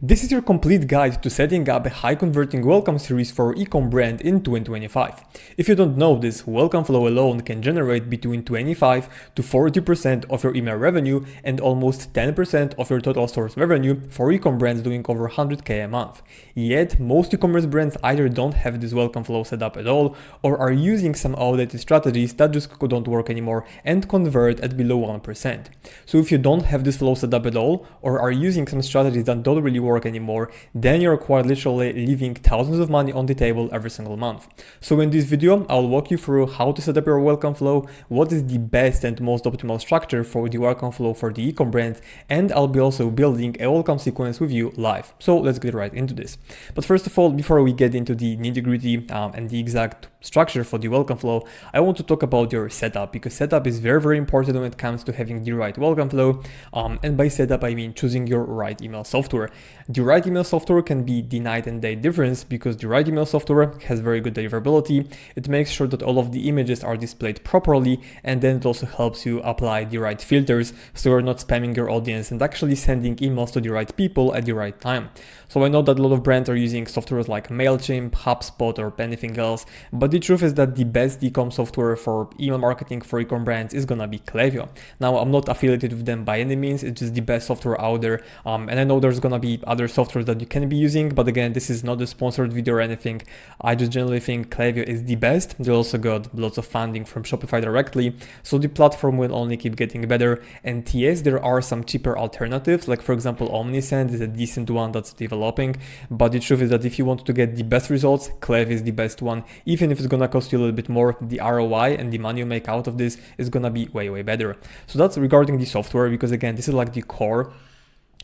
This is your complete guide to setting up a high converting welcome series for e-com brand in 2025. If you don't know this, welcome flow alone can generate between 25 to 40% of your email revenue and almost 10% of your total source revenue for e-com brands doing over 100k a month. Yet, most e-commerce brands either don't have this welcome flow set up at all or are using some outdated strategies that just don't work anymore and convert at below 1%. So if you don't have this flow set up at all or are using some strategies that don't really work anymore, then you're quite literally leaving thousands of money on the table every single month. So in this video, I'll walk you through how to set up your welcome flow, what is the best and most optimal structure for the welcome flow for the e-com brand, and I'll be also building a welcome sequence with you live. So let's get right into this. But first of all, before we get into the nitty-gritty and the exact structure for the welcome flow, I want to talk about your setup, because setup is very, very important when it comes to having the right welcome flow. And by setup, I mean choosing your right email software. The right email software can be the night and day difference, because the right email software has very good deliverability. It makes sure that all of the images are displayed properly, and then it also helps you apply the right filters so you're not spamming your audience and actually sending emails to the right people at the right time. So I know that a lot of brands are using softwares like MailChimp, HubSpot, or anything else, but the truth is that the best e-com software for email marketing for e-com brands is gonna be Klaviyo. Now, I'm not affiliated with them by any means, it's just the best software out there. And I know there's gonna be other softwares that you can be using, but again, this is not a sponsored video or anything. I just generally think Klaviyo is the best. They also got lots of funding from Shopify directly, so the platform will only keep getting better. And yes, there are some cheaper alternatives, like for example, Omnisend is a decent one that's developing, but the truth is that if you want to get the best results, Klaviyo is the best one. Even if it's gonna cost you a little bit more, the ROI and the money you make out of this is gonna be way, way better. So that's regarding the software, because again, this is like the core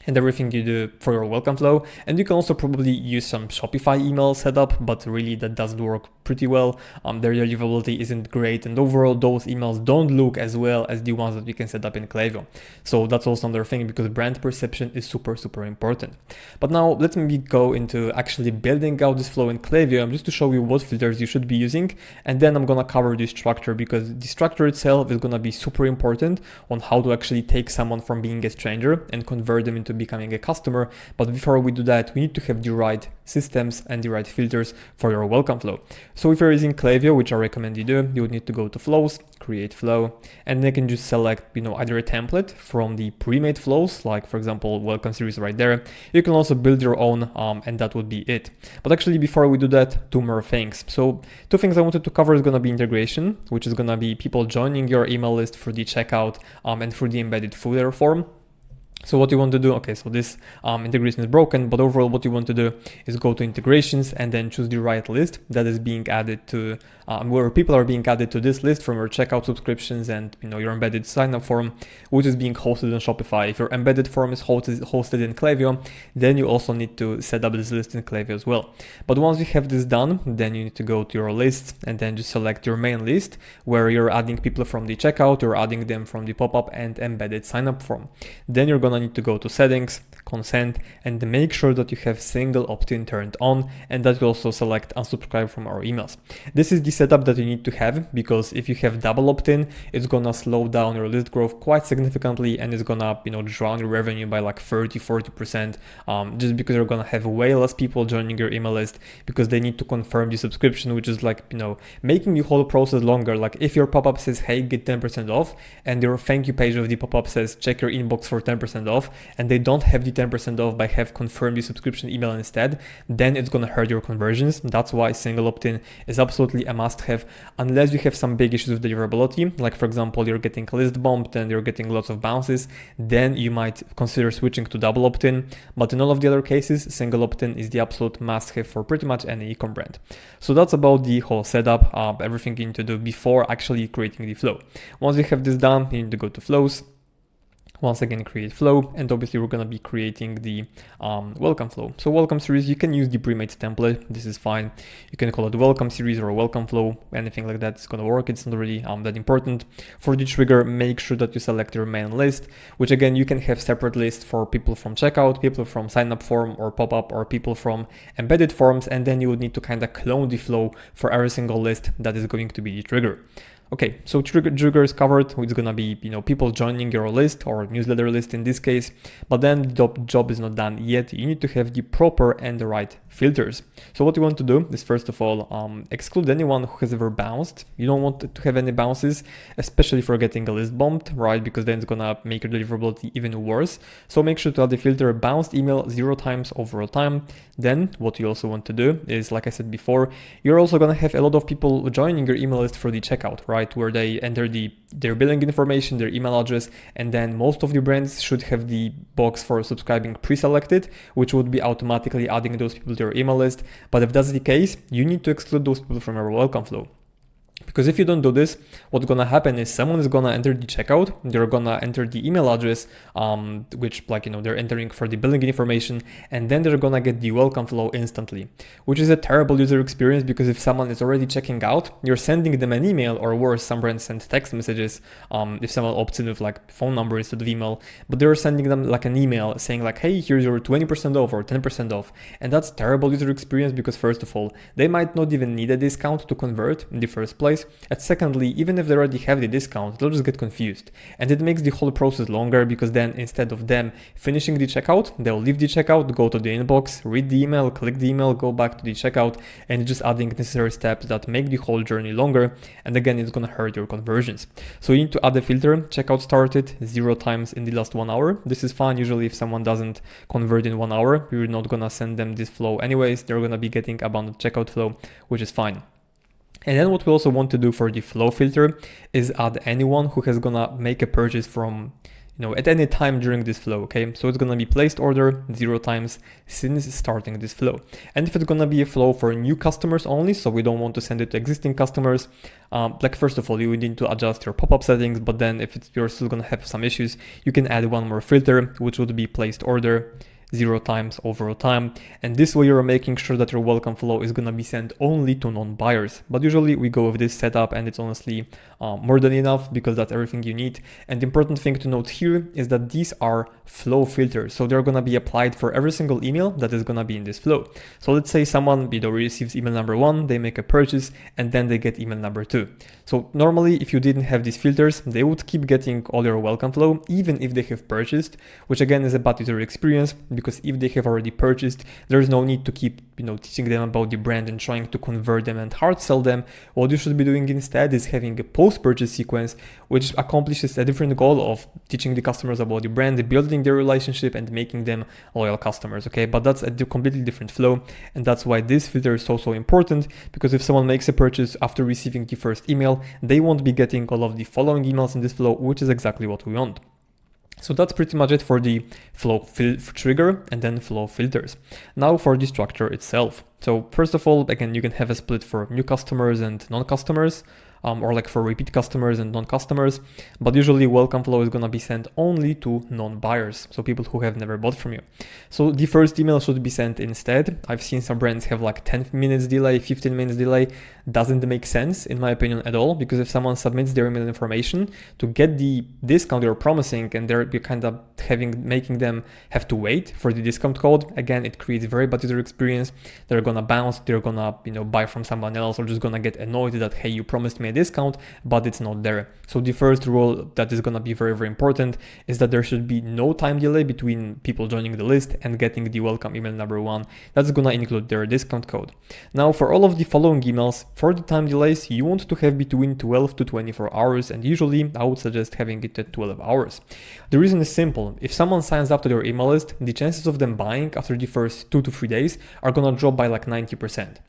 and everything you do for your welcome flow. And you can also probably use some Shopify email setup, but really that doesn't work pretty well. Their deliverability isn't great, and overall those emails don't look as well as the ones that we can set up in Klaviyo. So that's also another thing, because brand perception is super, super important. But now let's maybe go into actually building out this flow in Klaviyo, just to show you what filters you should be using. And then I'm gonna cover the structure, because the structure itself is gonna be super important on how to actually take someone from being a stranger and convert them into becoming a customer. But before we do that, we need to have the right systems and the right filters for your welcome flow. So if you're using Klaviyo, which I recommend you do, you would need to go to flows, create flow, and then you can just select, either a template from the pre-made flows, like for example, welcome series right there. You can also build your own, and that would be it. But actually, before we do that, two more things. So two things I wanted to cover is gonna be integration, which is gonna be people joining your email list through the checkout and through the embedded footer form. So what you want to do, okay, so this integration is broken, but overall what you want to do is go to integrations and then choose the right list that is being added to, where people are being added to this list from your checkout subscriptions and your embedded sign-up form, which is being hosted on Shopify. If your embedded form is hosted in Klaviyo, then you also need to set up this list in Klaviyo as well. But once you have this done, then you need to go to your list and then just select your main list where you're adding people from the checkout, you're adding them from the pop-up and embedded sign-up form. Then you're gonna need to go to settings, consent, and make sure that you have single opt-in turned on, and that you also select unsubscribe from our emails. This is the setup that you need to have, because if you have double opt-in, it's gonna slow down your list growth quite significantly, and it's gonna drown your revenue by like 30-40%, just because you're gonna have way less people joining your email list because they need to confirm the subscription, which is like making the whole process longer. Like if your pop-up says, hey, get 10% off, and your thank you page of the pop-up says check your inbox for 10% off, and they don't have the 10% off but have confirmed the subscription email instead, then it's gonna hurt your conversions. That's why single opt-in is absolutely a must-have, unless you have some big issues with deliverability, like for example you're getting list bumped and you're getting lots of bounces, then you might consider switching to double opt-in. But in all of the other cases, single opt-in is the absolute must-have for pretty much any e-com brand. So that's about the whole setup, everything you need to do before actually creating the flow. Once you have this done, you need to go to flows. Once again, create flow, and obviously we're going to be creating the welcome flow. So welcome series, you can use the pre-made template. This is fine. You can call it welcome series or welcome flow, anything like that is going to work. It's not really that important. For the trigger, make sure that you select your main list, which again, you can have separate lists for people from checkout, people from sign up form or pop-up, or people from embedded forms, and then you would need to kind of clone the flow for every single list that is going to be the trigger. Okay, so trigger is covered. It's gonna be, people joining your list or newsletter list in this case, but then the job is not done yet. You need to have the proper and the right filters. So what you want to do is, first of all, exclude anyone who has ever bounced. You don't want to have any bounces, especially for getting a list bombed, right? Because then it's gonna make your deliverability even worse. So make sure to add the filter bounced email 0 times overall time. Then what you also want to do is, like I said before, you're also gonna have a lot of people joining your email list for the checkout, right? Where they enter their billing information, their email address, and then most of the brands should have the box for subscribing pre-selected, which would be automatically adding those people to your email list. But if that's the case, you need to exclude those people from your welcome flow. Because if you don't do this, what's gonna happen is someone is gonna enter the checkout, they're gonna enter the email address, which they're entering for the billing information, and then they're gonna get the welcome flow instantly, which is a terrible user experience because if someone is already checking out, you're sending them an email, or worse, some brands send text messages, if someone opts in with like phone number instead of email, but they're sending them like an email saying like, hey, here's your 20% off or 10% off. And that's terrible user experience because first of all, they might not even need a discount to convert in the first place. And secondly, even if they already have the discount, they'll just get confused. And it makes the whole process longer because then instead of them finishing the checkout, they'll leave the checkout, go to the inbox, read the email, click the email, go back to the checkout, and just adding necessary steps that make the whole journey longer. And again, it's gonna hurt your conversions. So you need to add a filter, checkout started 0 times in the last 1 hour. This is fine. Usually if someone doesn't convert in 1 hour, you're not gonna send them this flow anyways. They're gonna be getting abandoned checkout flow, which is fine. And then what we also want to do for the flow filter is add anyone who has gonna make a purchase from, at any time during this flow, okay? So it's gonna be placed order 0 times since starting this flow. And if it's gonna be a flow for new customers only, so we don't want to send it to existing customers, first of all, you would need to adjust your pop-up settings, but then if you're still gonna have some issues, you can add one more filter, which would be placed order 0 times overall time. And this way you're making sure that your welcome flow is gonna be sent only to non-buyers. But usually we go with this setup and it's honestly more than enough because that's everything you need. And the important thing to note here is that these are flow filters. So they're gonna be applied for every single email that is gonna be in this flow. So let's say someone receives email number 1, they make a purchase, and then they get email number 2. So normally if you didn't have these filters, they would keep getting all your welcome flow, even if they have purchased, which again is a bad user experience, because if they have already purchased, there's no need to keep teaching them about the brand and trying to convert them and hard sell them. What you should be doing instead is having a post-purchase sequence, which accomplishes a different goal of teaching the customers about the brand, building their relationship and making them loyal customers, okay? But that's a completely different flow, and that's why this filter is so important, because if someone makes a purchase after receiving the first email, they won't be getting all of the following emails in this flow, which is exactly what we want. So that's pretty much it for the flow trigger and then flow filters. Now for the structure itself. So first of all, again, you can have a split for new customers and non-customers, or like for repeat customers and non-customers, but usually welcome flow is gonna be sent only to non-buyers, so people who have never bought from you. So the first email should be sent instead. I've seen some brands have like 10 minutes delay, 15 minutes delay. Doesn't make sense in my opinion at all, because if someone submits their email information to get the discount you're promising and they're kind of making them have to wait for the discount code, again, it creates a very bad user experience. They're gonna bounce, they're gonna buy from someone else, or just gonna get annoyed that, hey, you promised me a discount, but it's not there. So the first rule that is gonna be very, very important is that there should be no time delay between people joining the list and getting the welcome email number 1. That's gonna include their discount code. Now for all of the following emails, for the time delays, you want to have between 12 to 24 hours, and usually I would suggest having it at 12 hours. The reason is simple. If someone signs up to their email list, the chances of them buying after the first 2 to 3 days are gonna drop by like 90%.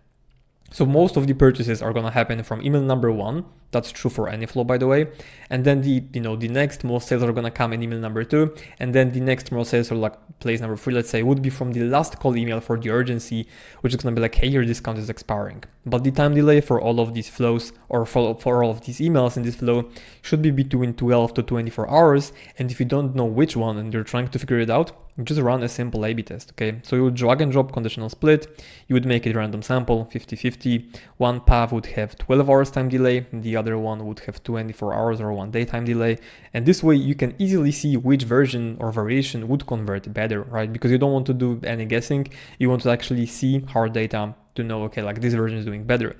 So most of the purchases are gonna happen from email number 1. That's true for any flow, by the way. And then the next most sales are gonna come in email number 2, and then the next most sales, or like place number 3, let's say, would be from the last call email for the urgency, which is gonna be like, hey, your discount is expiring. But the time delay for all of these flows, or for all of these emails in this flow, should be between 12 to 24 hours. And if you don't know which one and you're trying to figure it out, just run a simple A/B test, okay? So you would drag and drop conditional split, you would make it random sample, 50-50. One path would have 12 hours time delay, the other one would have 24 hours or 1 day time delay. And this way you can easily see which version or variation would convert better, right? Because you don't want to do any guessing, you want to actually see hard data to know, okay, like this version is doing better.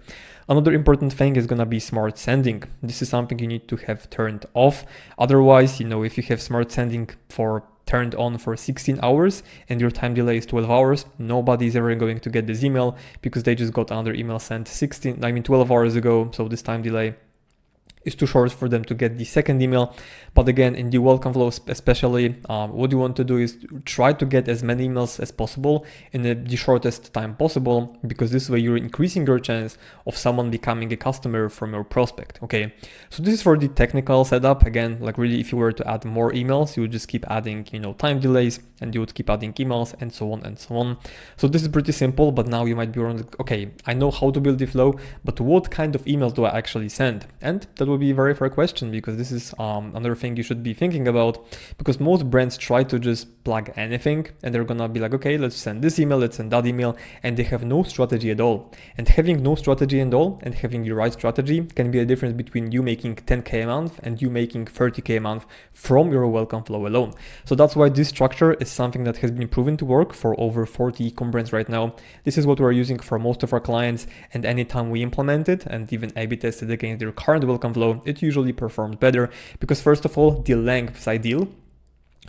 Another important thing is gonna be smart sending. This is something you need to have turned off. Otherwise, if you have smart sending turned on for 16 hours and your time delay is 12 hours, nobody's ever going to get this email because they just got another email sent 12 hours ago. So this time delay is too short for them to get the second email. But again, in the welcome flow especially, what you want to do is try to get as many emails as possible in the shortest time possible, because this way you're increasing your chance of someone becoming a customer from your prospect. Okay, so this is for the technical setup. Again, like really, if you were to add more emails, you would just keep adding, time delays, and you would keep adding emails and so on and so on. So this is pretty simple, but now you might be wondering, okay, I know how to build the flow, but what kind of emails do I actually send? And that will be a very fair question, because this is another thing you should be thinking about, because most brands try to just plug anything and they're gonna be like, okay, let's send this email, let's send that email, and they have no strategy at all. And having no strategy at all and having the right strategy can be a difference between you making 10K a month and you making 30K a month from your welcome flow alone. So that's why this structure is something that has been proven to work for over 40 e-com brands right now. This is what we're using for most of our clients, and anytime we implement it and even A/B tested against their current welcome flow, it usually performs better, because first of all, the length is ideal.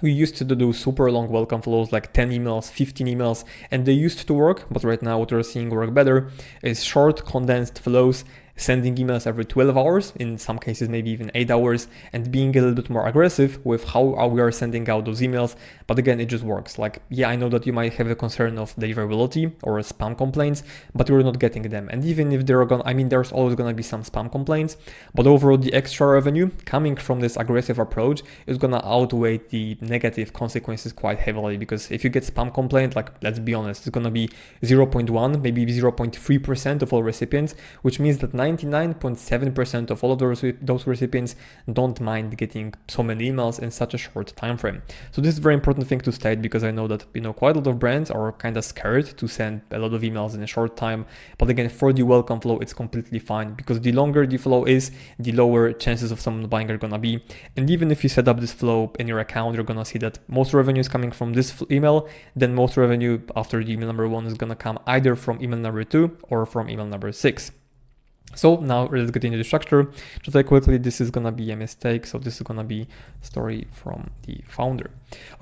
We used to do super long welcome flows, like 10 emails, 15 emails, and they used to work, but right now what we're seeing work better is short, condensed flows, sending emails every 12 hours, in some cases maybe even 8 hours, and being a little bit more aggressive with how we are sending out those emails. But again, it just works. Like, yeah, I know that you might have a concern of deliverability or spam complaints, but you're not getting them. And even if there's always gonna be some spam complaints, but overall the extra revenue coming from this aggressive approach is gonna outweigh the negative consequences quite heavily. Because if you get spam complaint, like, let's be honest, it's gonna be 0.1, maybe 0.3% of all recipients, which means that 99.7% of all of those recipients don't mind getting so many emails in such a short time frame. So this is a very important thing to state, because I know that quite a lot of brands are kind of scared to send a lot of emails in a short time. But again, for the welcome flow, it's completely fine, because the longer the flow is, the lower chances of someone buying are gonna be. And even if you set up this flow in your account, you're gonna see that most revenue is coming from this email. Then most revenue after the email number 1 is gonna come either from email number 2 or from email number 6. So now let's get into the structure. Just like quickly, this is gonna be a mistake. So this is gonna be story from the founder.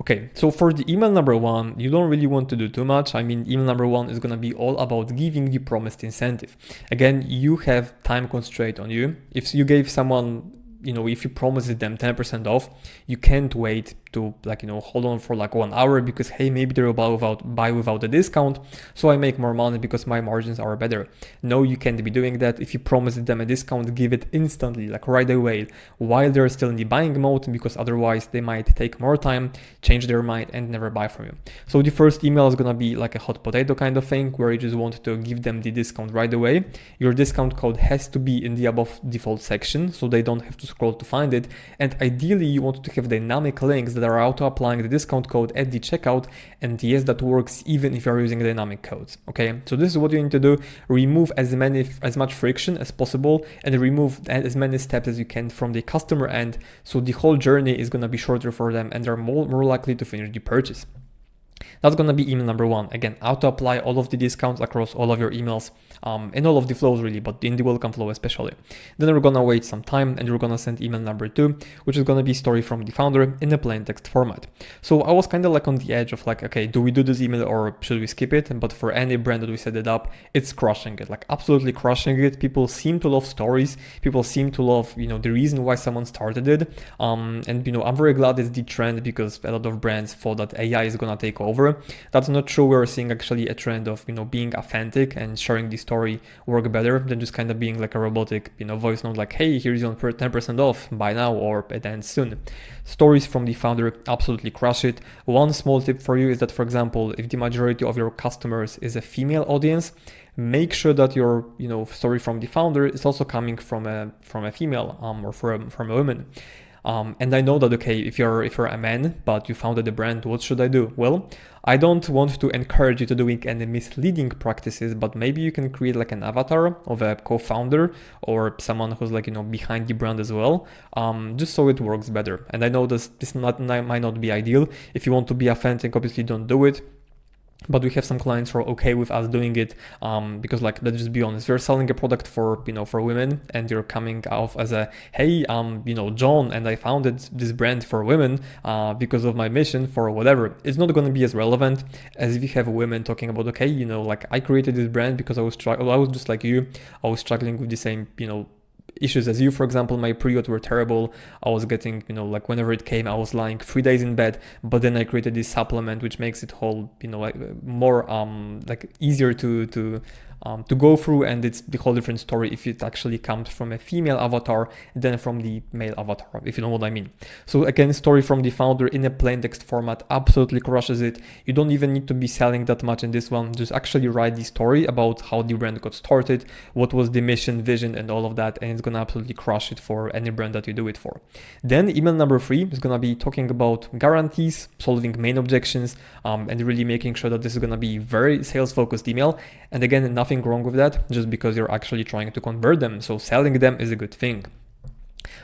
Okay, so for the email number 1, you don't really want to do too much. Email number 1 is gonna be all about giving the promised incentive. Again, you have time constraint on you. If you gave someone, if you promised them 10% off, you can't wait to hold on for 1 hour, because hey, maybe they'll buy without a discount, so I make more money because my margins are better. No, you can't be doing that. If you promised them a discount, give it instantly, right away, while they're still in the buying mode, because otherwise they might take more time, change their mind, and never buy from you. So the first email is gonna be like a hot potato kind of thing, where you just want to give them the discount right away. Your discount code has to be in the above default section, so they don't have to scroll to find it. And ideally, you want to have dynamic links that are auto-applying the discount code at the checkout, and yes, that works even if you're using dynamic codes. Okay, so this is what you need to do. Remove as much friction as possible, and remove as many steps as you can from the customer end, so the whole journey is going to be shorter for them, and they're more likely to finish the purchase. That's going to be email number 1. Again, auto-apply all of the discounts across all of your emails, in all of the flows really, but in the welcome flow especially. Then we're going to wait some time, and we're going to send email number 2, which is going to be story from the founder in a plain text format. So I was kind of on the edge of okay, do we do this email or should we skip it? But for any brand that we set it up, it's crushing it, absolutely crushing it. People seem to love stories. People seem to love, the reason why someone started it. And I'm very glad it's the trend, because a lot of brands thought that AI is going to take over. That's not true. We're seeing actually a trend of being authentic and sharing the story work better than just kind of being a robotic voice note, hey, here's your 10% off, buy now or it ends soon. Stories from the founder absolutely crush it. One small tip for you is that, for example, if the majority of your customers is a female audience, make sure that your story from the founder is also coming from a female or from a woman. And I know that, okay, if you're a man, but you founded a brand, what should I do? Well, I don't want to encourage you to doing any misleading practices, but maybe you can create an avatar of a co-founder or someone who's behind the brand as well, just so it works better. And I know this might not be ideal. If you want to be authentic, obviously don't do it. But we have some clients who are okay with us doing it, because like, let's just be honest, you're selling a product for, for women, and you're coming off as a, hey, John, and I founded this brand for women because of my mission for whatever. It's not going to be as relevant as if you have women talking about, okay, like, I created this brand because I was just like you, I was struggling with the same, issues as you. For example, my periods were terrible. I was getting, like, whenever it came, I was lying 3 days in bed, but then I created this supplement which makes it whole, like, more like easier to go through, and it's the whole different story if it actually comes from a female avatar than from the male avatar, if you know what I mean. So again, story from the founder in a plain text format absolutely crushes it. You don't even need to be selling that much in this one. Just actually write the story about how the brand got started, what was the mission, vision, and all of that, and it's gonna absolutely crush it for any brand that you do it for. Then email number 3 is gonna be talking about guarantees, solving main objections, and really making sure that this is gonna be very sales focused email. And again, nothing wrong with that, just because you're actually trying to convert them. So selling them is a good thing.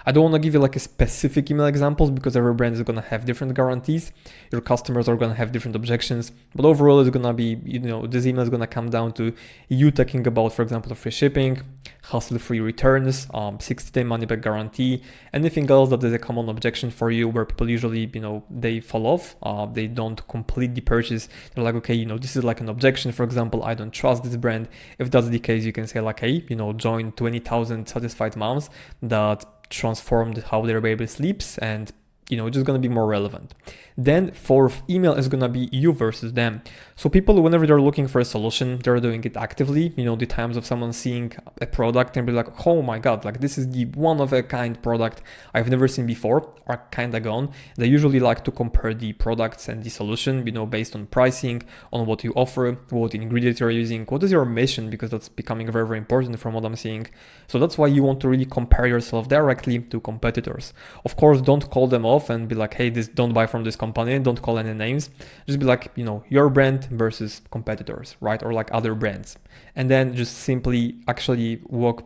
I don't want to give you like a specific email examples because every brand is going to have different guarantees. Your customers are going to have different objections, but overall it's going to be, this email is going to come down to you talking about, for example, free shipping, hassle-free returns, 60-day money-back guarantee, anything else that is a common objection for you where people usually, they fall off, they don't complete the purchase. They're like, okay, this is like an objection. For example, I don't trust this brand. If that's the case, you can say like, hey, join 20,000 satisfied moms that transformed how their baby sleeps, and just going to be more relevant. Then 4th email is going to be you versus them. So people, whenever they're looking for a solution, they're doing it actively. The times of someone seeing a product and be like, oh my God, like this is the one of a kind product I've never seen before, are kind of gone. They usually like to compare the products and the solution, based on pricing, on what you offer, what ingredients you're using, what is your mission, because that's becoming very, very important from what I'm seeing. So that's why you want to really compare yourself directly to competitors. Of course, don't call them off and be like, hey, don't buy from this company, don't call any names. Just be like, your brand versus competitors, right? Or like other brands. And then just simply actually walk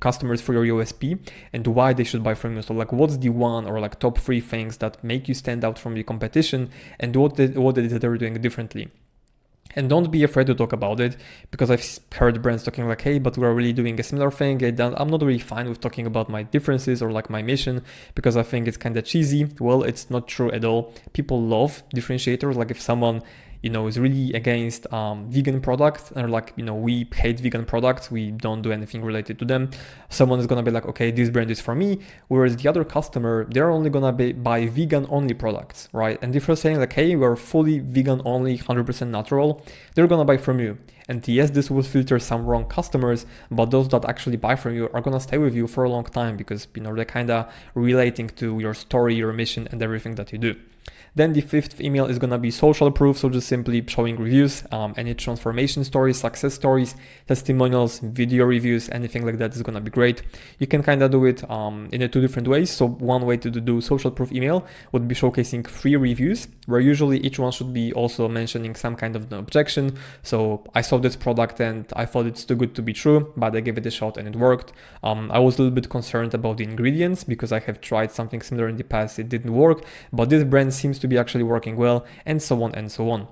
customers through your USP and why they should buy from you. So like, what's the one or like top 3 things that make you stand out from the competition, and what it is they're doing differently. And don't be afraid to talk about it, because I've heard brands talking like, hey, but we're really doing a similar thing. I'm not really fine with talking about my differences or like my mission, because I think it's kind of cheesy. Well, it's not true at all. People love differentiators. Like if someone is really against vegan products, and like, we hate vegan products, we don't do anything related to them, someone is gonna be like, okay, this brand is for me. Whereas the other customer, they're only gonna buy vegan only products, right? And if you're saying like, hey, we're fully vegan only, 100% natural, they're gonna buy from you. And yes, this will filter some wrong customers, but those that actually buy from you are gonna stay with you for a long time, because they're kind of relating to your story, your mission, and everything that you do. Then the 5th email is gonna be social proof, so just simply showing reviews, any transformation stories, success stories, testimonials, video reviews, anything like that is gonna be great. You can kind of do it in 2 different ways. So one way to do social proof email would be showcasing 3 reviews, where usually each one should be also mentioning some kind of objection. So I saw this product and I thought it's too good to be true, but I gave it a shot and it worked. I was a little bit concerned about the ingredients because I have tried something similar in the past, it didn't work, but this brand seems to be actually working well, and so on and so on.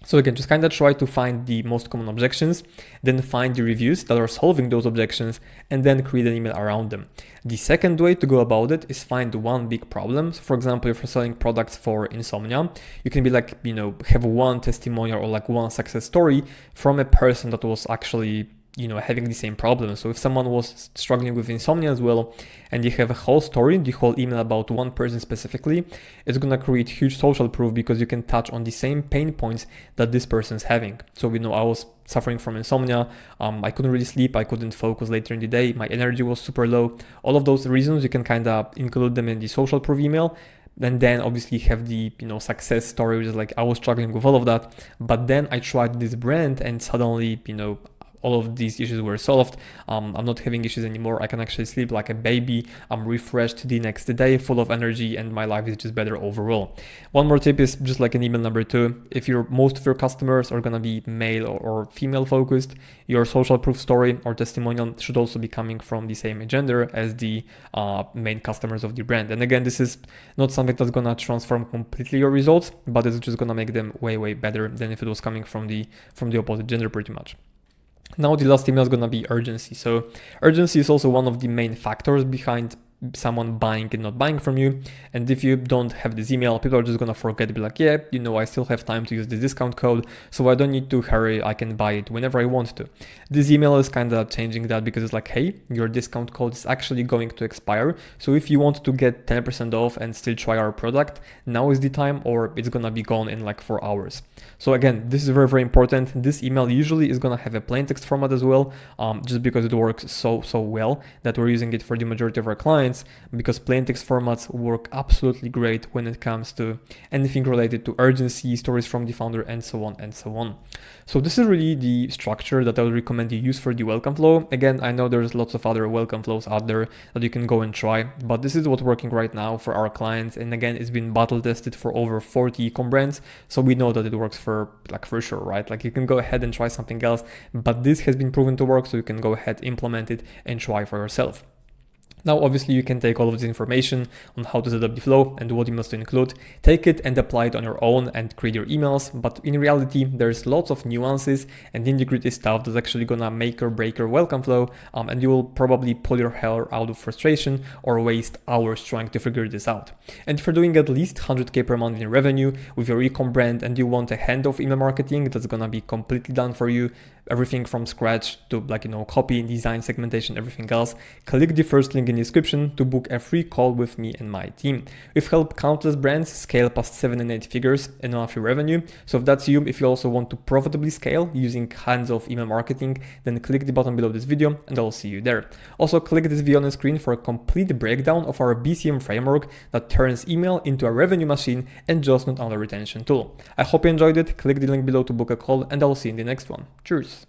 So again, just kind of try to find the most common objections, then find the reviews that are solving those objections, and then create an email around them. The second way to go about it is find one big problem. So for example, if you're selling products for insomnia, you can be like, have one testimonial or like one success story from a person that was actually having the same problem. So if someone was struggling with insomnia as well, and you have a whole story, the whole email about one person specifically, it's gonna create huge social proof, because you can touch on the same pain points that this person's having. So I was suffering from insomnia, I couldn't really sleep, I couldn't focus later in the day, my energy was super low. All of those reasons, you can kind of include them in the social proof email. And then obviously have the success story, which is like, I was struggling with all of that, but then I tried this brand and suddenly all of these issues were solved. I'm not having issues anymore. I can actually sleep like a baby. I'm refreshed the next day, full of energy, and my life is just better overall. One more tip is just like an email number 2. If most of your customers are gonna be male or female focused, your social proof story or testimonial should also be coming from the same gender as the main customers of the brand. And again, this is not something that's gonna transform completely your results, but it's just gonna make them way better than if it was coming from the opposite gender pretty much. Now the last email is gonna be urgency. So urgency is also one of the main factors behind someone buying and not buying from you. And if you don't have this email, people are just gonna forget, be like, yeah, I still have time to use the discount code, so I don't need to hurry, I can buy it whenever I want to. This email is kind of changing that, because it's like, hey, your discount code is actually going to expire, so if you want to get 10% off and still try our product, now is the time, or it's gonna be gone in like 4 hours. So again, this is very important. This email usually is gonna have a plain text format as well, just because it works so well that we're using it for the majority of our clients, because plain text formats work absolutely great when it comes to anything related to urgency, stories from the founder, and so on and so on. So this is really the structure that I would recommend you use for the welcome flow. Again, I know there's lots of other welcome flows out there that you can go and try, but this is what's working right now for our clients. And again, it's been battle tested for over 40 e-com brands, so we know that it works for sure, right? Like, you can go ahead and try something else, but this has been proven to work, so you can go ahead, implement it, and try for yourself. Now, obviously, you can take all of this information on how to set up the flow and what you must include, take it and apply it on your own and create your emails. But in reality, there's lots of nuances and nitty-gritty stuff that's actually gonna make or break your welcome flow, and you will probably pull your hair out of frustration or waste hours trying to figure this out. And if you're doing at least 100K per month in revenue with your e-com brand and you want a handoff email marketing that's gonna be completely done for you, everything from scratch to copy, design, segmentation, everything else, click the first link in the description to book a free call with me and my team. We've helped countless brands scale past 7 and 8 figures in monthly revenue. So if that's you, if you also want to profitably scale using hands-off email marketing, then click the button below this video and I'll see you there. Also, click this video on the screen for a complete breakdown of our BCM framework that turns email into a revenue machine and just not another retention tool. I hope you enjoyed it. Click the link below to book a call and I'll see you in the next one. Cheers.